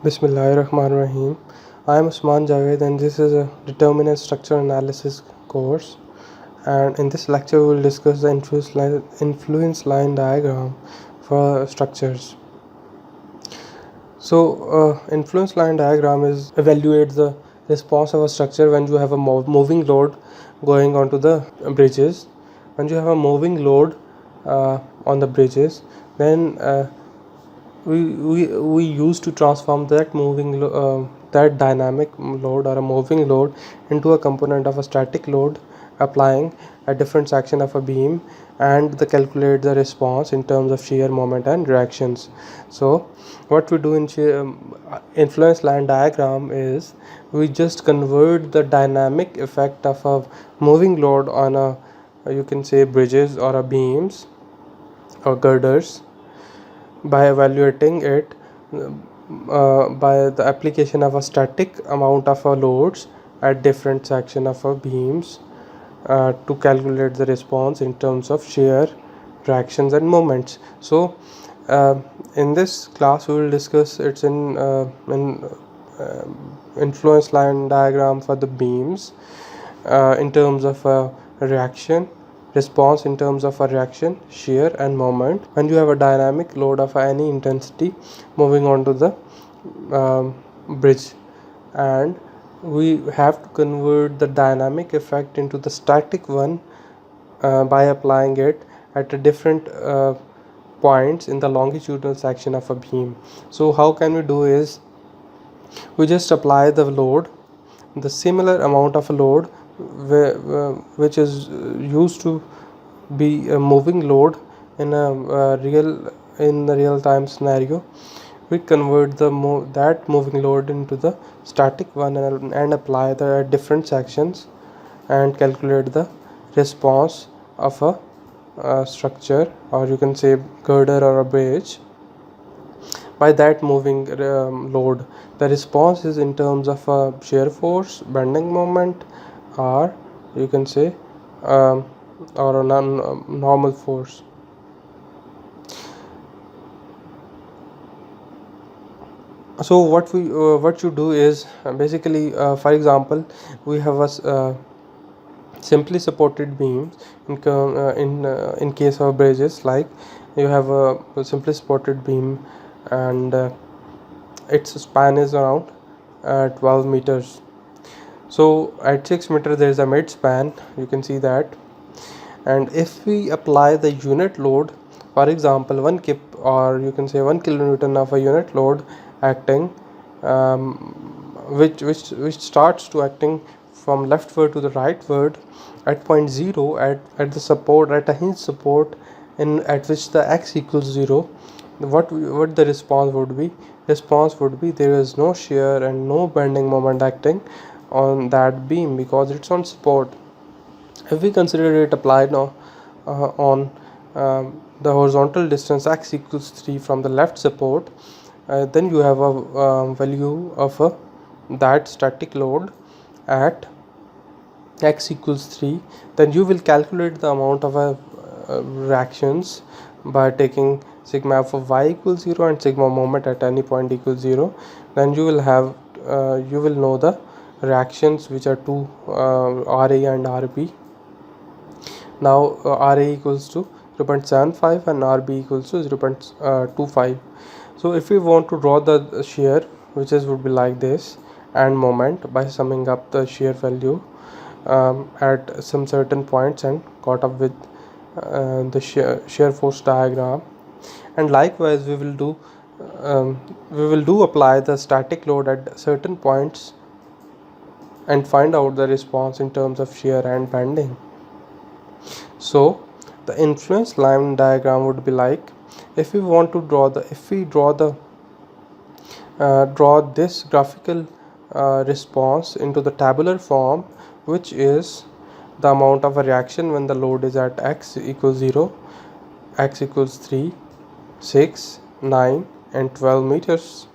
Bismillahirrahmanirrahim. I am Usman Javed and this is a determinate structure analysis course. And in this lecture, we will discuss the influence line diagram for structures. Influence line diagram evaluates the response of a structure when you have a moving load going onto the bridges. When you have a moving load on the bridges, then we used to transform that dynamic load or a moving load into a component of a static load, applying a different section of a beam, and calculate the response in terms of shear, moment and reactions. So what we do in influence line diagram is we just convert the dynamic effect of a moving load on a, you can say, bridges or a beams or girders by evaluating it by the application of a static amount of loads at different section of beams to calculate the response in terms of shear, reactions and moments. So in this class we will discuss its influence line diagram for the beams in terms of reaction, response in terms of a reaction, shear and moment when you have a dynamic load of any intensity moving onto the bridge, and we have to convert the dynamic effect into the static one by applying it at a different points in the longitudinal section of a beam. So how can we do is we just apply the load, the similar amount of load which is used to be a moving load in the real time scenario. We convert that moving load into the static one and apply the different sections and calculate the response of a structure, or you can say girder or a bridge, by that moving load. The response is in terms of shear force, bending moment, or you can say or a normal force. So what you do is basically, for example, we have a simply supported beams in case of bridges. Like you have a simply supported beam and its span is around 12 meters. So at 6 meters there is a mid span, you can see that. And if we apply the unit load, for example 1 kip, or you can say 1 kilonewton of a unit load acting, which starts to acting from leftward to the rightward at point 0 at the support, at a hinge support in at which the x equals 0, what the response would be? Response would be there is no shear and no bending moment acting on that beam because it's on support. If we consider it applied now on the horizontal distance x equals 3 from the left support, then you have a value of that static load at x equals 3. Then you will calculate the amount of reactions by taking sigma f of y equals 0 and sigma moment at any point equals 0. Then you will know the reactions, which are two, RA and RB. Now RA equals to 0.75 and RB equals to 0.25. So if we want to draw the shear, which would be like this, and moment by summing up the shear value at some certain points and caught up with the shear force diagram. And likewise we will do apply the static load at certain points and find out the response in terms of shear and bending. So the influence line diagram would be like, if we want to draw this graphical response into the tabular form, which is the amount of a reaction when the load is at x equals 0, x equals 3, 6, 9 and 12 meters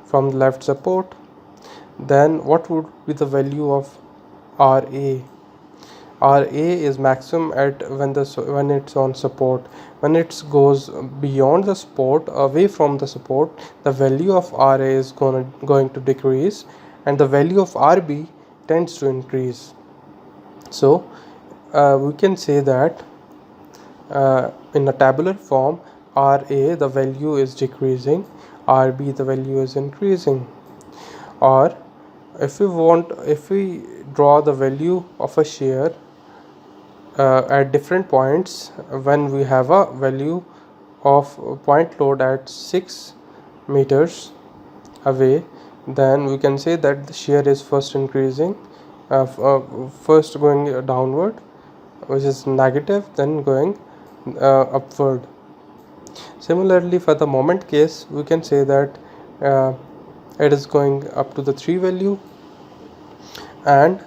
from the left support. Then what would be the value of RA? RA is maximum at when it's on support. When it goes beyond the support, away from the support, the value of RA is going to decrease, and the value of RB tends to increase. So we can say that in a tabular form, RA the value is decreasing, RB the value is increasing. Or if we draw the value of a shear at different points, when we have a value of point load at 6 meters away, then we can say that the shear is first increasing, first going downward, which is negative, then going upward. Similarly, for the moment case, we can say that it is going up to the 3 value, and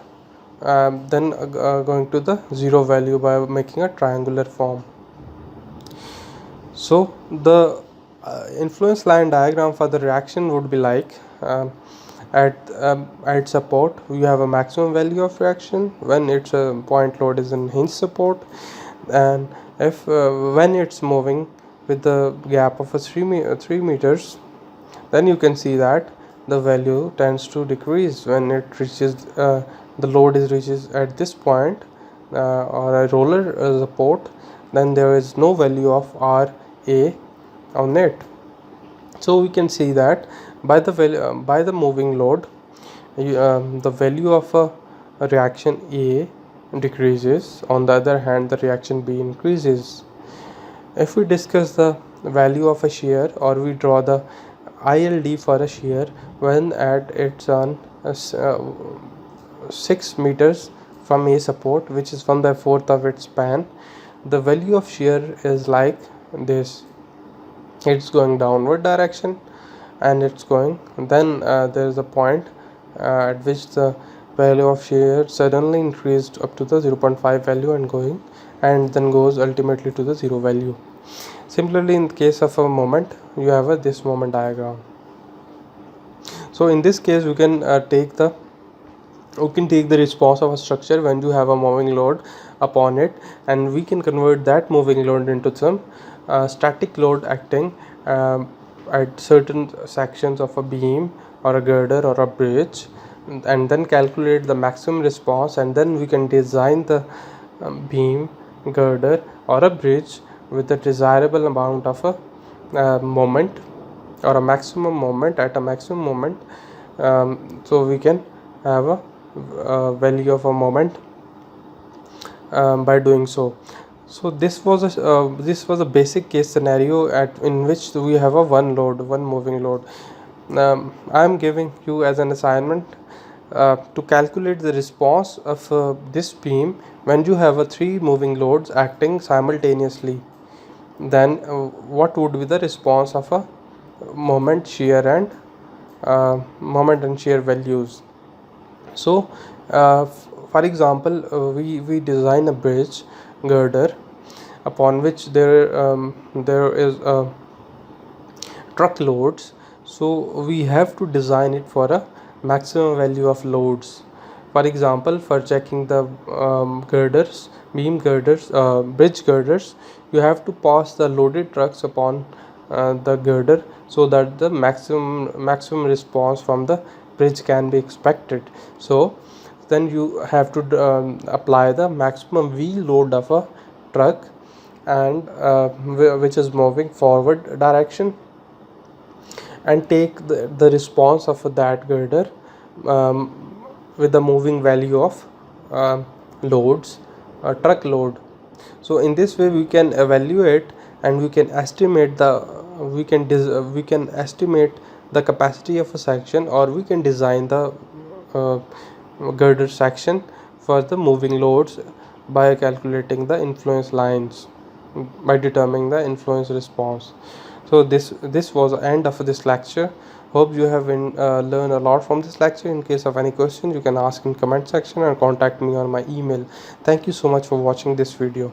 then going to the 0 value by making a triangular form. So the influence line diagram for the reaction would be like, at support we have a maximum value of reaction when its point load is in hinge support, and if when it's moving with the gap of a 3 meters, then you can see that the value tends to decrease when it reaches the load is reaches at this point, or a roller support, then there is no value of RA on it. So we can see that by the value by the moving load, the value of a reaction A decreases, on the other hand the reaction B increases. If we discuss the value of a shear, or we draw the ILD for a shear when at its on 6 meters from A support, which is 1/4 of its span, the value of shear is like this. It's going downward direction, and it's going, then there is a point at which the value of shear suddenly increased up to the 0.5 value and then goes ultimately to the 0 value. Similarly, in the case of a moment, you have this moment diagram. So in this case, we can take the response of a structure when you have a moving load upon it, and we can convert that moving load into some static load acting at certain sections of a beam or a girder or a bridge, and then calculate the maximum response, and then we can design the beam, girder or a bridge with a desirable amount of a moment, or a maximum moment at a maximum moment. So we can have a value of a moment by doing so. So this was a basic case scenario in which we have a one moving load. I am giving you as an assignment to calculate the response of this beam when you have 3 moving loads acting simultaneously. Then what would be the response of a moment, shear and shear values. So for example, we design a bridge girder upon which there is truck loads. So we have to design it for a maximum value of loads. For example, for checking the girders, beam girders, bridge girders, you have to pass the loaded trucks upon the girder, so that the maximum response from the bridge can be expected. So then you have to apply the maximum wheel load of a truck, and which is moving forward direction, and take the response of that girder with the moving value of loads, truck load. So in this way we can evaluate, and we can estimate the capacity of a section, or we can design the girder section for the moving loads by calculating the influence lines, by determining the influence response. So this was the end of this lecture. Hope you have learned a lot from this lecture. In case of any questions, you can ask in comment section, and contact me on my email. Thank you so much for watching this video.